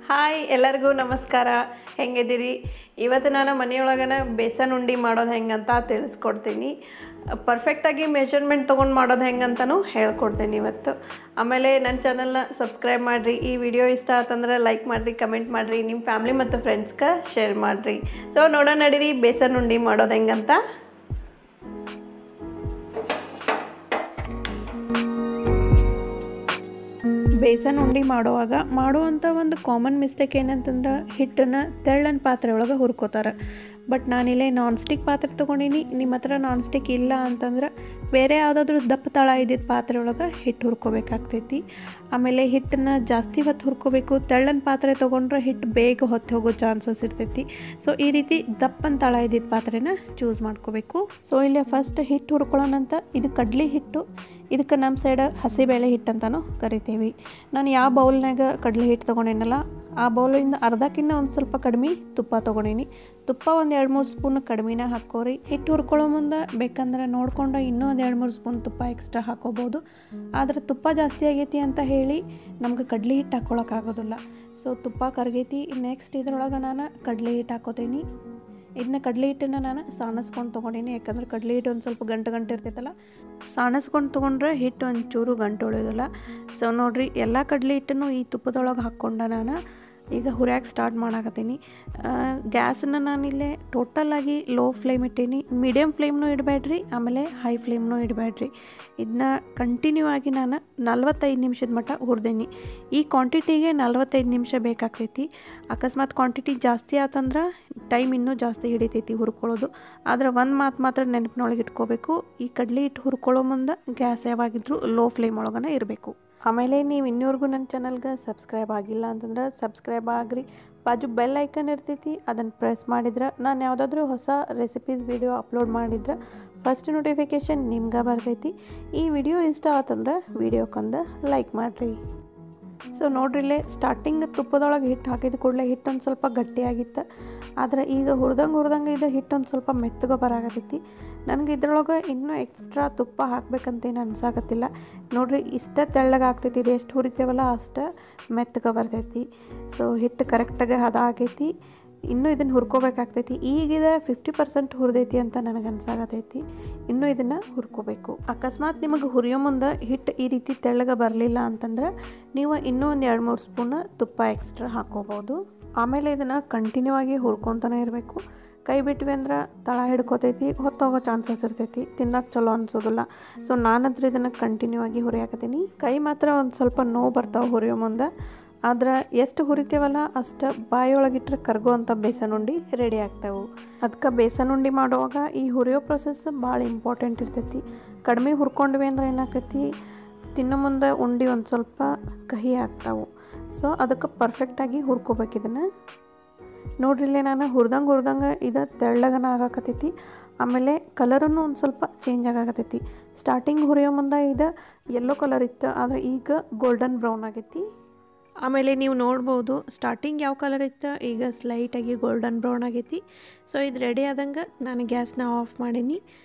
Hi ಎಲ್ಲರಿಗೂ ನಮಸ್ಕಾರ. ಹೆಂಗಿದ್ದೀರಿ? ಇವತ್ತು ನಾನು ಮನೆಯೊಳಗನ ಬೇಸನ್ ಉಂಡೆ ಮಾಡೋದು ಹೆಂಗಂತ ತಿಳಿಸ್ಕೊಡ್ತೀನಿ. ಪರ್ಫೆಕ್ಟಾಗಿ ಮೆಜರ್ಮೆಂಟ್ ತೊಗೊಂಡು ಮಾಡೋದು ಹೆಂಗಂತನೂ ಹೇಳ್ಕೊಡ್ತೀನಿ ಇವತ್ತು. ಆಮೇಲೆ ನನ್ನ ಚಾನಲ್ನ ಸಬ್ಸ್ಕ್ರೈಬ್ ಮಾಡಿರಿ. ಈ ವಿಡಿಯೋ ಇಷ್ಟ ಆತಂದ್ರೆ ಲೈಕ್ ಮಾಡಿರಿ, ಕಮೆಂಟ್ ಮಾಡಿರಿ, ನಿಮ್ಮ ಫ್ಯಾಮ್ಲಿ ಮತ್ತು ಫ್ರೆಂಡ್ಸ್ಗೆ ಶೇರ್ ಮಾಡಿರಿ. ಸೊ ನೋಡೋಣ ನಡೀರಿ ಬೇಸನ್ ಉಂಡೆ ಮಾಡೋದು ಹೆಂಗಂತ. ಬೇಸನ್ ಉಂಡೆ ಮಾಡುವಂಥ ಒಂದು ಕಾಮನ್ ಮಿಸ್ಟೇಕ್ ಏನಂತಂದ್ರೆ ಹಿಟ್ಟನ್ನು ತೆಳ್ಳನ ಪಾತ್ರೆ ಒಳಗೆ ಹುರ್ಕೋತಾರೆ. ಬಟ್ ನಾನಿಲ್ಲೇ ನಾನ್ ಸ್ಟಿಕ್ ಪಾತ್ರೆ ತೊಗೊಂಡಿನಿ. ನಿಮ್ಮ ಹತ್ರ ನಾನ್ ಸ್ಟಿಕ್ ಇಲ್ಲ ಅಂತಂದ್ರೆ ಬೇರೆ ಯಾವುದಾದ್ರೂ ದಪ್ಪ ತಳ ಇದ್ದಿದ್ದ ಪಾತ್ರೆ ಒಳಗೆ ಹಿಟ್ಟು ಹುರ್ಕೋಬೇಕಾಗ್ತೈತಿ. ಆಮೇಲೆ ಹಿಟ್ಟನ್ನು ಜಾಸ್ತಿ ಹೊತ್ತು ಹುರ್ಕೋಬೇಕು. ತೆಳ್ಳನ ಪಾತ್ರೆ ತೊಗೊಂಡ್ರೆ ಹಿಟ್ಟು ಬೇಗ ಹೊತ್ತು ಹೋಗೋ ಚಾನ್ಸಸ್ ಇರ್ತೈತಿ. ಸೊ ಈ ರೀತಿ ದಪ್ಪನ ತಳ ಇದ್ದಿದ್ದ ಪಾತ್ರೆನ ಚೂಸ್ ಮಾಡ್ಕೋಬೇಕು. ಸೊ ಇಲ್ಲಿ ಫಸ್ಟ್ ಹಿಟ್ಟು ಹುರ್ಕೊಳ್ಳೋಣಂತ. ಇದು ಕಡ್ಲಿ ಹಿಟ್ಟು, ಇದಕ್ಕೆ ನಮ್ಮ ಸೈಡ್ ಹಸಿಬೇಳೆ ಹಿಟ್ಟು ಅಂತಲೂ ಕರಿತೀವಿ. ನಾನು ಯಾವ ಬೌಲ್ನಾಗ ಕಡಲೆ ಹಿಟ್ಟು ತೊಗೊಂಡೇನಲ್ಲ ಆ ಬೌಲಿಂದ ಅರ್ಧಕ್ಕಿಂತ ಒಂದು ಸ್ವಲ್ಪ ಕಡಿಮೆ ತುಪ್ಪ ತೊಗೊಂಡೀನಿ. ತುಪ್ಪ ಒಂದು 2-3 ಸ್ಪೂನ್ ಕಡಿಮೆನ ಹಾಕೋರಿ. ಹಿಟ್ಟು ಹುರ್ಕೊಳ್ಳೋ ಮುಂದೆ ಬೇಕಂದ್ರೆ ನೋಡ್ಕೊಂಡು ಇನ್ನೂ ಒಂದು 2-3 ಸ್ಪೂನ್ ತುಪ್ಪ ಎಕ್ಸ್ಟ್ರಾ ಹಾಕೋಬೋದು. ಆದರೆ ತುಪ್ಪ ಜಾಸ್ತಿ ಆಗೈತಿ ಅಂತ ಹೇಳಿ ನಮ್ಗೆ ಕಡಲೆ ಹಿಟ್ಟು ಹಾಕ್ಕೊಳಕ್ಕಾಗೋದಿಲ್ಲ. ಸೊ ತುಪ್ಪ ಕರಗೈತಿ. ನೆಕ್ಸ್ಟ್ ಇದ್ರೊಳಗೆ ನಾನು ಕಡಲೆ ಹಿಟ್ಟು ಹಾಕೋತೀನಿ. ಇದನ್ನ ಕಡಲೆ ಹಿಟ್ಟನ್ನು ನಾನು ಸಾಣಿಸ್ಕೊಂಡು ತೊಗೊಂಡೀನಿ. ಯಾಕಂದ್ರೆ ಕಡಲೆ ಹಿಟ್ಟು ಒಂದು ಸ್ವಲ್ಪ ಗಂಟು ಇರ್ತೈತಲ್ಲ, ಸಾಣಿಸ್ಕೊಂಡು ತೊಗೊಂಡ್ರೆ ಹಿಟ್ಟು ಒಂಚೂರು ಗಂಟು ಉಳಿಯೋದಿಲ್ಲ. ಸೊ ನೋಡಿರಿ, ಎಲ್ಲ ಕಡಲೆ ಹಿಟ್ಟನ್ನು ಈ ತುಪ್ಪದೊಳಗೆ ಹಾಕ್ಕೊಂಡು ನಾನು ಈಗ ಹುರಿಯಾಕೆ ಸ್ಟಾರ್ಟ್ ಮಾಡಾಕತ್ತೀನಿ. ಗ್ಯಾಸನ್ನು ನಾನಿಲ್ಲೇ ಟೋಟಲಾಗಿ ಲೋ ಫ್ಲೇಮ್ ಇಟ್ಟೀನಿ. ಮೀಡಿಯಮ್ ಫ್ಲೇಮ್ನೂ ಇಡಬೇಡ್ರಿ, ಆಮೇಲೆ ಹೈ ಫ್ಲೇಮ್ನೂ ಇಡಬೇಡ್ರಿ. ಇದನ್ನ ಕಂಟಿನ್ಯೂ ಆಗಿ ನಾನು 45 ನಿಮಿಷದ ಮಟ್ಟ ಹುರಿದೀನಿ. ಈ ಕ್ವಾಂಟಿಟಿಗೆ 45 ನಿಮಿಷ ಬೇಕಾಗ್ತೈತಿ. ಅಕಸ್ಮಾತ್ ಕ್ವಾಂಟಿಟಿ ಜಾಸ್ತಿ ಆತಂದ್ರೆ ಟೈಮ್ ಇನ್ನೂ ಜಾಸ್ತಿ ಹಿಡಿತೈತಿ ಹುರ್ಕೊಳ್ಳೋದು. ಆದರೆ ಒಂದು ಮಾತ್ರ ನೆನಪಿನೊಳಗೆ ಇಟ್ಕೋಬೇಕು, ಈ ಕಡಲೆ ಹಿಟ್ಟು ಹುರ್ಕೊಳ್ಳೋ ಮುಂದೆ ಗ್ಯಾಸ್ ಯಾವಾಗಿದ್ರೂ ಲೋ ಫ್ಲೇಮ್ ಒಳಗನೆ ಇರಬೇಕು. ಆಮೇಲೆ ನೀವು ಇನ್ನೂವರೆಗೂ ನನ್ನ ಚಾನಲ್ಗೆ ಸಬ್ಸ್ಕ್ರೈಬ್ ಆಗಿಲ್ಲ ಅಂತಂದ್ರೆ ಸಬ್ಸ್ಕ್ರೈಬ್ ಆಗಿರಿ. ಬಾಜು ಬೆಲ್ ಐಕನ್ ಇರ್ತೈತಿ, ಅದನ್ನು ಪ್ರೆಸ್ ಮಾಡಿದ್ರೆ ನಾನು ಯಾವುದಾದ್ರೂ ಹೊಸ ರೆಸಿಪೀಸ್ ವಿಡಿಯೋ ಅಪ್ಲೋಡ್ ಮಾಡಿದ್ರೆ ಫಸ್ಟ್ ನೋಟಿಫಿಕೇಷನ್ ನಿಮ್ಗೆ ಬರ್ತೈತಿ. ಈ ವಿಡಿಯೋ ಇಷ್ಟ ಆತಂದ್ರೆ ವಿಡಿಯೋಕ್ಕೊಂದು ಲೈಕ್ ಮಾಡಿರಿ. ಸೊ ನೋಡ್ರಿಲ್ಲೇ ಸ್ಟಾರ್ಟಿಂಗ್ ತುಪ್ಪದೊಳಗೆ ಹಿಟ್ಟು ಹಾಕಿದ ಕೂಡಲೇ ಹಿಟ್ಟೊಂದು ಸ್ವಲ್ಪ ಗಟ್ಟಿಯಾಗಿತ್ತು. ಆದರೆ ಈಗ ಹುರಿದಂಗೆ ಇದು ಹಿಟ್ಟೊಂದು ಸ್ವಲ್ಪ ಮೆತ್ತಗೆ ಬರಾಕತ್ತೈತಿ. ನನಗೆ ಇದ್ರೊಳಗೆ ಇನ್ನೂ ಎಕ್ಸ್ಟ್ರಾ ತುಪ್ಪ ಹಾಕ್ಬೇಕಂತೇನು ಅನ್ಸಾಕತ್ತಿಲ್ಲ. ನೋಡಿರಿ, ಇಷ್ಟ ತೆಳ್ಳಗೆ ಆಗ್ತೈತಿ. ಇದು ಎಷ್ಟು ಹುರಿತೇವಲ್ಲ ಅಷ್ಟು ಮೆತ್ತಗೆ ಬರ್ತೈತಿ. ಸೊ ಹಿಟ್ಟು ಕರೆಕ್ಟಾಗಿ ಹದ ಆಗೈತಿ. ಇನ್ನೂ ಇದನ್ನು ಹುರ್ಕೋಬೇಕಾಗ್ತೈತಿ. ಈಗಿದ 50% ಹುರಿದೈತಿ ಅಂತ ನನಗೆ ಅನ್ಸಾಕತ್ತೈತಿ. ಇನ್ನೂ ಇದನ್ನು ಹುರ್ಕೋಬೇಕು. ಅಕಸ್ಮಾತ್ ನಿಮಗೆ ಹುರಿಯೋ ಮುಂದೆ ಹಿಟ್ಟು ಈ ರೀತಿ ತೆಳ್ಳಗೆ ಬರಲಿಲ್ಲ ಅಂತಂದ್ರೆ ನೀವು ಇನ್ನೂ ಒಂದು 2-3 ಸ್ಪೂನ್ ತುಪ್ಪ ಎಕ್ಸ್ಟ್ರಾ ಹಾಕೋಬೋದು. ಆಮೇಲೆ ಇದನ್ನು ಕಂಟಿನ್ಯೂ ಆಗಿ ಹುರ್ಕೊತಾನೆ ಇರಬೇಕು. ಕೈ ಬಿಟ್ವಿ ಅಂದ್ರೆ ತಳ ಹಿಡ್ಕೋತೈತಿ, ಹೊತ್ತೋಗೋ ಚಾನ್ಸಸ್ ಇರ್ತೈತಿ, ತಿನ್ನಕ್ಕೆ ಚಲೋ ಅನ್ಸೋದಿಲ್ಲ. ಸೊ ನಾನಂತರ ಇದನ್ನು ಕಂಟಿನ್ಯೂ ಆಗಿ ಹುರಿಯಾಕತ್ತೀನಿ. ಕೈ ಮಾತ್ರ ಒಂದು ಸ್ವಲ್ಪ ನೋವು ಬರ್ತಾವೆ ಹುರಿಯೋ ಮುಂದೆ. ಆದ್ರೆ ಎಷ್ಟು ಹುರಿತೇವಲ್ಲ ಅಷ್ಟು ಬಾಯಿಯೊಳಗಿಟ್ರೆ ಕರ್ಗೋವಂಥ ಬೇಸನ್ ಉಂಡೆ ರೆಡಿ ಆಗ್ತಾವೆ. ಅದಕ್ಕೆ ಬೇಸನ್ ಉಂಡೆ ಮಾಡುವಾಗ ಈ ಹುರಿಯೋ ಪ್ರೊಸೆಸ್ ಭಾಳ ಇಂಪಾರ್ಟೆಂಟ್ ಇರ್ತೈತಿ. ಕಡಿಮೆ ಹುರ್ಕೊಂಡ್ವಿ ಅಂದ್ರೆ ಏನಾಗ್ತೈತಿ, ತಿನ್ನೋ ಮುಂದೆ ಉಂಡೆ ಒಂದು ಸ್ವಲ್ಪ ಕಹಿ ಆಗ್ತಾವೆ. ಸೊ ಅದಕ್ಕೆ ಪರ್ಫೆಕ್ಟಾಗಿ ಹುರ್ಕೋಬೇಕು ಇದನ್ನು. ನೋಡ್ರಿಲ್ಲೇ ನಾನು ಹುರಿದಂಗೆ ಇದು ತೆಳ್ಳಗನ ಆಗಾಕತ್ತೈತಿ. ಆಮೇಲೆ ಕಲರನ್ನು ಒಂದು ಸ್ವಲ್ಪ ಚೇಂಜ್ ಆಗಾಕತ್ತೈತಿ. ಸ್ಟಾರ್ಟಿಂಗ್ ಹುರಿಯೋ ಮುಂದೆ ಇದು ಯೆಲ್ಲೋ ಕಲರ್ ಇತ್ತು, ಆದರೆ ಈಗ ಗೋಲ್ಡನ್ ಬ್ರೌನ್ ಆಗೈತಿ. ಆಮೇಲೆ ನೀವು ನೋಡ್ಬೋದು, ಸ್ಟಾರ್ಟಿಂಗ್ ಯಾವ ಕಲರ್ ಇತ್ತು ಈಗ ಸ್ಲೈಟಾಗಿ ಗೋಲ್ಡನ್ ಬ್ರೌನ್ ಆಗೈತಿ. ಸೊ ಇದು ರೆಡಿ ಆದಂಗೆ ನಾನು ಗ್ಯಾಸ್ನ ಆಫ್ ಮಾಡೀನಿ.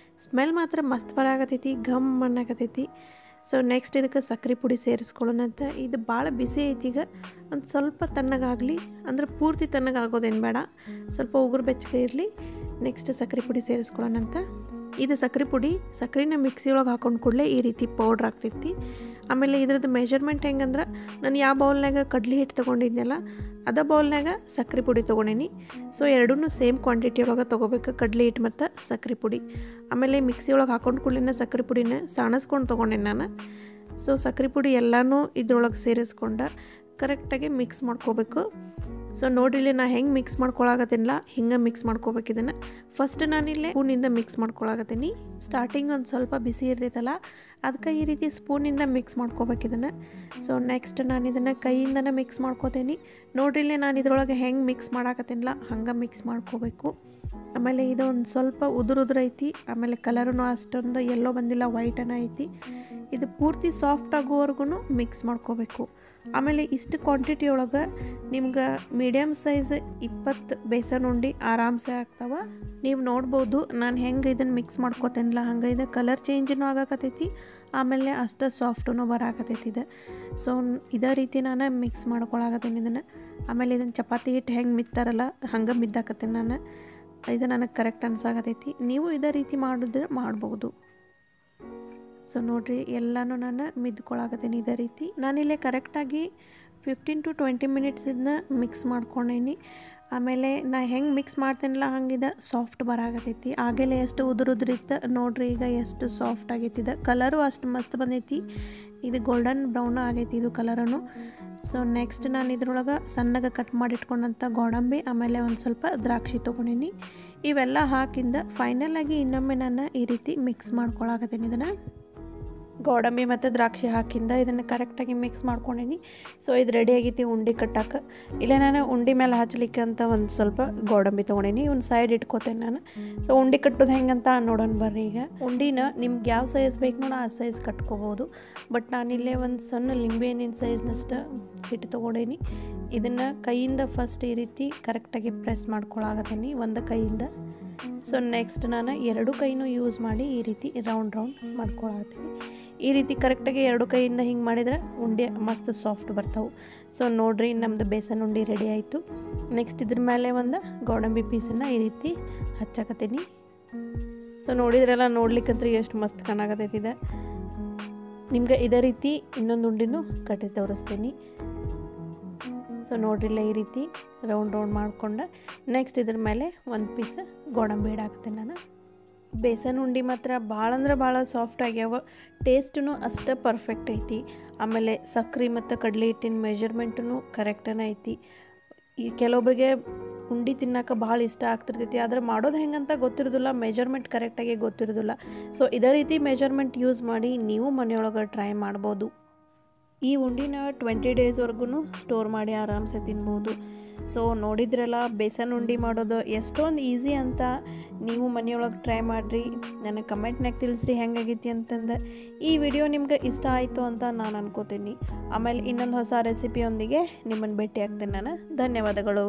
ಸ್ಮೆಲ್ ಮಾತ್ರ ಮಸ್ತ್ ಬರಾಕತ್ತೈತಿ, ಘಮ್ ಅನ್ನಕತ್ತೈತಿ. ಸೊ ನೆಕ್ಸ್ಟ್ ಇದಕ್ಕೆ ಸಕ್ಕರೆ ಪುಡಿ ಸೇರಿಸ್ಕೊಳ್ಳೋಣಂತ. ಇದು ಭಾಳ ಬಿಸಿ ಐತಿ. ಈಗ ಒಂದು ಸ್ವಲ್ಪ ತಣ್ಣಗಾಗಲಿ, ಅಂದ್ರೆ ಪೂರ್ತಿ ತಣ್ಣಗಾಗೋದೇನು ಬೇಡ, ಸ್ವಲ್ಪ ಉಗುರು ಬೆಚ್ಚಗೆ ಇರಲಿ. ನೆಕ್ಸ್ಟ್ ಸಕ್ಕರೆ ಪುಡಿ ಸೇರಿಸ್ಕೊಳ್ಳೋಣಂತ. ಇದು ಸಕ್ಕರೆನ ಮಿಕ್ಸಿ ಒಳಗೆ ಹಾಕೊಂಡು ಕೂಡಲೇ ಈ ರೀತಿ ಪೌಡ್ರ್ ಆಗ್ತೈತಿ. ಆಮೇಲೆ ಇದ್ರದ್ದು ಮೆಜರ್ಮೆಂಟ್ ಹೆಂಗಂದ್ರೆ, ನಾನು ಯಾವ ಬೌಲ್ನಾಗ ಕಡ್ಲೆ ಹಿಟ್ಟು ತೊಗೊಂಡಿದ್ನಲ್ಲ ಅದೇ ಬೌಲ್ನಾಗ ಸಕ್ಕರೆ ಪುಡಿ ತೊಗೊಂಡೀನಿ. ಸೊ ಎರಡೂ ಸೇಮ್ ಕ್ವಾಂಟಿಟಿ ಒಳಗೆ ತೊಗೋಬೇಕು, ಕಡ್ಲೆ ಹಿಟ್ಟು ಮತ್ತು ಸಕ್ಕರೆ ಪುಡಿ. ಆಮೇಲೆ ಮಿಕ್ಸಿ ಒಳಗೆ ಹಾಕೊಂಡು ಕೂಡಲಿನ ಸಕ್ಕರೆ ಪುಡಿನ ಸಾಣಿಸ್ಕೊಂಡು ತೊಗೊಂಡೇನೆ ನಾನು. ಸೊ ಸಕ್ಕರೆ ಪುಡಿ ಎಲ್ಲನೂ ಇದ್ರೊಳಗೆ ಸೇರಿಸ್ಕೊಂಡು ಕರೆಕ್ಟಾಗಿ ಮಿಕ್ಸ್ ಮಾಡ್ಕೋಬೇಕು. ಸೊ ನೋಡಿಲ್ಲಿ ನಾ ಹೆಂಗೆ ಮಿಕ್ಸ್ ಮಾಡ್ಕೊಳಕತ್ತೀನಿಲ್ಲ ಹಿಂಗೆ ಮಿಕ್ಸ್ ಮಾಡ್ಕೋಬೇಕು. ಇದನ್ನು ಫಸ್ಟ್ ನಾನಿಲ್ಲೇ ಸ್ಪೂನಿಂದ ಮಿಕ್ಸ್ ಮಾಡ್ಕೊಳಕತ್ತೀನಿ. ಸ್ಟಾರ್ಟಿಂಗ್ ಒಂದು ಸ್ವಲ್ಪ ಬಿಸಿ ಇರ್ತೈತಲ್ಲ, ಅದಕ್ಕೆ ಈ ರೀತಿ ಸ್ಪೂನಿಂದ ಮಿಕ್ಸ್ ಮಾಡ್ಕೋಬೇಕು ಇದನ್ನು. ಸೊ ನೆಕ್ಸ್ಟ್ ನಾನು ಇದನ್ನು ಕೈಯಿಂದನೇ ಮಿಕ್ಸ್ ಮಾಡ್ಕೋತೀನಿ. ನೋಡಿಲ್ಲಿ ನಾನು ಇದ್ರೊಳಗೆ ಹೆಂಗೆ ಮಿಕ್ಸ್ ಮಾಡಾಕತ್ತೀನಿಲ್ಲ ಹಂಗೆ ಮಿಕ್ಸ್ ಮಾಡ್ಕೋಬೇಕು. ಆಮೇಲೆ ಇದು ಒಂದು ಸ್ವಲ್ಪ ಉದುರು ಐತಿ. ಆಮೇಲೆ ಕಲರೂ ಅಷ್ಟೊಂದು ಎಲ್ಲೋ ಬಂದಿಲ್ಲ, ವೈಟನ ಐತಿ. ಇದು ಪೂರ್ತಿ ಸಾಫ್ಟ್ ಆಗೋವರೆಗೂ ಮಿಕ್ಸ್ ಮಾಡ್ಕೋಬೇಕು. ಆಮೇಲೆ ಇಷ್ಟು ಕ್ವಾಂಟಿಟಿ ಒಳಗೆ ನಿಮ್ಗೆ ಮೀಡಿಯಮ್ ಸೈಜ್ 20 ಬೇಸನ್ ಉಂಡೆ ಆರಾಮ್ಸೆ ಆಗ್ತಾವೆ. ನೀವು ನೋಡ್ಬೋದು ನಾನು ಹೆಂಗೆ ಇದನ್ನು ಮಿಕ್ಸ್ ಮಾಡ್ಕೋತೇನಲ್ಲ ಹಂಗೆ ಇದು ಕಲರ್ ಚೇಂಜೂ ಆಗಾಕತ್ತೈತಿ. ಆಮೇಲೆ ಅಷ್ಟು ಸಾಫ್ಟೂ ಬರಾಕತ್ತೈತಿ ಇದು. ಸೊ ಇದೇ ರೀತಿ ನಾನು ಮಿಕ್ಸ್ ಮಾಡ್ಕೊಳಕತ್ತೀನಿ ಇದನ್ನು. ಆಮೇಲೆ ಇದನ್ನು ಚಪಾತಿ ಹಿಟ್ಟು ಹೆಂಗೆ ಮಿತ್ತಾರಲ್ಲ ಹಂಗೆ ಮಿದ್ದಾಕತ್ತೀನಿ ನಾನು. ಇದು ನನಗೆ ಕರೆಕ್ಟ್ ಅನ್ಸಾಕತ್ತೈತಿ. ನೀವು ಇದೇ ರೀತಿ ಮಾಡಿದ್ರೆ ಮಾಡ್ಬೋದು. ಸೊ ನೋಡಿರಿ ಎಲ್ಲನೂ ನಾನು ಮಿದ್ಕೊಳಕತ್ತೀನಿ ಇದೇ ರೀತಿ. ನಾನಿಲ್ಲೇ ಕರೆಕ್ಟಾಗಿ 15 to 20 ಮಿನಿಟ್ಸ್ ಇದನ್ನ ಮಿಕ್ಸ್ ಮಾಡ್ಕೊಂಡೇನಿ. ಆಮೇಲೆ ನಾ ಹೆಂಗೆ ಮಿಕ್ಸ್ ಮಾಡ್ತೇನಲ್ಲ ಹಂಗಿದೆ ಸಾಫ್ಟ್ ಬರಾಕತ್ತೈತಿ. ಆಗಲೇ ಎಷ್ಟು ಉದುರಿತ್ತು ನೋಡ್ರಿ, ಈಗ ಎಷ್ಟು ಸಾಫ್ಟ್ ಆಗೈತಿ. ಇದು ಕಲರು ಅಷ್ಟು ಮಸ್ತ್ ಬಂದೈತಿ. ಇದು ಗೋಲ್ಡನ್ ಬ್ರೌನ್ ಆಗೈತಿ ಇದು ಕಲರನು. ಸೊ ನೆಕ್ಸ್ಟ್ ನಾನು ಇದ್ರೊಳಗೆ ಸಣ್ಣಗೆ ಕಟ್ ಮಾಡಿಟ್ಕೊಂಡಂಥ ಗೋಡಂಬಿ ಆಮೇಲೆ ಒಂದು ಸ್ವಲ್ಪ ದ್ರಾಕ್ಷಿ ತೊಗೊಂಡೀನಿ. ಇವೆಲ್ಲ ಹಾಕಿಂದ ಫೈನಲಾಗಿ ಇನ್ನೊಮ್ಮೆ ನಾನು ಈ ರೀತಿ ಮಿಕ್ಸ್ ಮಾಡ್ಕೊಳಕತ್ತೀನಿ ಇದನ್ನು. ಗೋಡಂಬಿ ಮತ್ತು ದ್ರಾಕ್ಷಿ ಹಾಕಿಂದ ಇದನ್ನು ಕರೆಕ್ಟಾಗಿ ಮಿಕ್ಸ್ ಮಾಡ್ಕೊಂಡೀನಿ. ಸೊ ಇದು ರೆಡಿ ಆಗೈತಿ ಉಂಡೆ ಕಟ್ಟಕ್ಕೆ. ಇಲ್ಲ ನಾನು ಉಂಡೆ ಮೇಲೆ ಹಚ್ಚಲಿಕ್ಕೆ ಅಂತ ಒಂದು ಸ್ವಲ್ಪ ಗೋಡಂಬಿ ತೊಗೊಂಡೀನಿ. ಒಂದು ಸೈಡ್ ಇಟ್ಕೋತೇನೆ ನಾನು. ಸೊ ಉಂಡೆ ಕಟ್ಟೋದು ಹೆಂಗಂತ ನೋಡೋಣ ಬರ್ರಿ. ಈಗ ಉಂಡಿನ ನಿಮ್ಗೆ ಯಾವ ಸೈಜ್ ಬೇಕು ನೋಡ ಆ ಸೈಜ್ ಕಟ್ಕೋಬೋದು. ಬಟ್ ನಾನಿಲ್ಲೇ ಒಂದು ಸಣ್ಣ ಲಿಂಬೆಹಣ್ಣಿನ ಸೈಜ್ನಷ್ಟು ಹಿಟ್ಟು ತೊಗೊಂಡೇನಿ. ಇದನ್ನು ಕೈಯಿಂದ ಫಸ್ಟ್ ಈ ರೀತಿ ಕರೆಕ್ಟಾಗಿ ಪ್ರೆಸ್ ಮಾಡ್ಕೊಳಕತ್ತೀನಿ ಒಂದು ಕೈಯಿಂದ. ಸೊ ನೆಕ್ಸ್ಟ್ ನಾನು ಎರಡು ಕೈನೂ ಯೂಸ್ ಮಾಡಿ ಈ ರೀತಿ ರೌಂಡ್ ಮಾಡ್ಕೊಳತ್ತೀನಿ. ಈ ರೀತಿ ಕರೆಕ್ಟಾಗಿ ಎರಡು ಕೈಯಿಂದ ಹಿಂಗೆ ಮಾಡಿದ್ರೆ ಉಂಡೆ ಮಸ್ತ್ ಸಾಫ್ಟ್ ಬರ್ತಾವೆ. ಸೊ ನೋಡಿರಿ ನಮ್ಮದು ಬೇಸನ್ ಉಂಡೆ ರೆಡಿ ಆಯಿತು. ನೆಕ್ಸ್ಟ್ ಇದ್ರ ಮೇಲೆ ಒಂದು ಗೋಡಂಬಿ ಪೀಸನ್ನು ಈ ರೀತಿ ಹಚ್ಚಾಕತ್ತೀನಿ. ಸೊ ನೋಡಿದ್ರೆಲ್ಲ ನೋಡ್ಲಿಕ್ಕಂದ್ರೆ ಎಷ್ಟು ಮಸ್ತ್ ಕಾಣಾಕತ್ತೈತಿದೆ. ನಿಮ್ಗೆ ಇದೇ ರೀತಿ ಇನ್ನೊಂದು ಉಂಡಿನೂ ಕಟ್ಟಿ ತೋರಿಸ್ತೀನಿ. ಸೊ ನೋಡ್ರಿಲ್ಲ ಈ ರೀತಿ ರೌಂಡ್ ಮಾಡ್ಕೊಂಡು ನೆಕ್ಸ್ಟ್ ಇದ್ರ ಮೇಲೆ ಒಂದು ಪೀಸ್ ಗೋಡಂಬಿ ಇಡಾಕತ್ತೀನಿ ನಾನು. ಬೇಸನ್ ಉಂಡೆ ಮಾತ್ರ ಭಾಳ ಅಂದ್ರೆ ಭಾಳ ಸಾಫ್ಟ್ ಆಗ್ಯಾವ. ಟೇಸ್ಟೂ ಅಷ್ಟೇ ಪರ್ಫೆಕ್ಟ್ ಐತಿ. ಆಮೇಲೆ ಸಕ್ರೆ ಮತ್ತು ಕಡಲೆ ಹಿಟ್ಟಿನ ಮೆಜರ್ಮೆಂಟೂ ಕರೆಕ್ಟನೇ ಐತಿ. ಈ ಕೆಲವೊಬ್ಬರಿಗೆ ಉಂಡೆ ತಿನ್ನೋಕೆ ಭಾಳ ಇಷ್ಟ ಆಗ್ತಿರ್ತೈತಿ, ಆದರೆ ಮಾಡೋದು ಹೆಂಗಂತ ಗೊತ್ತಿರೋದಿಲ್ಲ, ಮೆಜರ್ಮೆಂಟ್ ಕರೆಕ್ಟಾಗಿ ಗೊತ್ತಿರೋದಿಲ್ಲ. ಸೊ ಇದೇ ರೀತಿ ಮೆಜರ್ಮೆಂಟ್ ಯೂಸ್ ಮಾಡಿ ನೀವು ಮನೆಯೊಳಗೆ ಟ್ರೈ ಮಾಡ್ಬೋದು. ಈ ಉಂಡಿನ 20 ಡೇಸ್ವರೆಗೂ ಸ್ಟೋರ್ ಮಾಡಿ ಆರಾಮ್ಸೆ ತಿನ್ಬೋದು. ಸೊ ನೋಡಿದ್ರಲ್ಲ ಬೇಸನ್ ಉಂಡೆ ಮಾಡೋದು ಎಷ್ಟೊಂದು ಈಸಿ ಅಂತ. ನೀವು ಮನೆಯೊಳಗೆ ಟ್ರೈ ಮಾಡಿರಿ, ನನಗೆ ಕಮೆಂಟ್ನಾಗ ತಿಳಿಸ್ರಿ ಹೆಂಗಾಗೈತಿ ಅಂತಂದು. ಈ ವಿಡಿಯೋ ನಿಮ್ಗೆ ಇಷ್ಟ ಆಯಿತು ಅಂತ ನಾನು ಅನ್ಕೋತೀನಿ. ಆಮೇಲೆ ಇನ್ನೊಂದು ಹೊಸ ರೆಸಿಪಿಯೊಂದಿಗೆ ನಿಮ್ಮನ್ನು ಭೇಟಿ ಆಗ್ತೇನೆ ನಾನು. ಧನ್ಯವಾದಗಳು.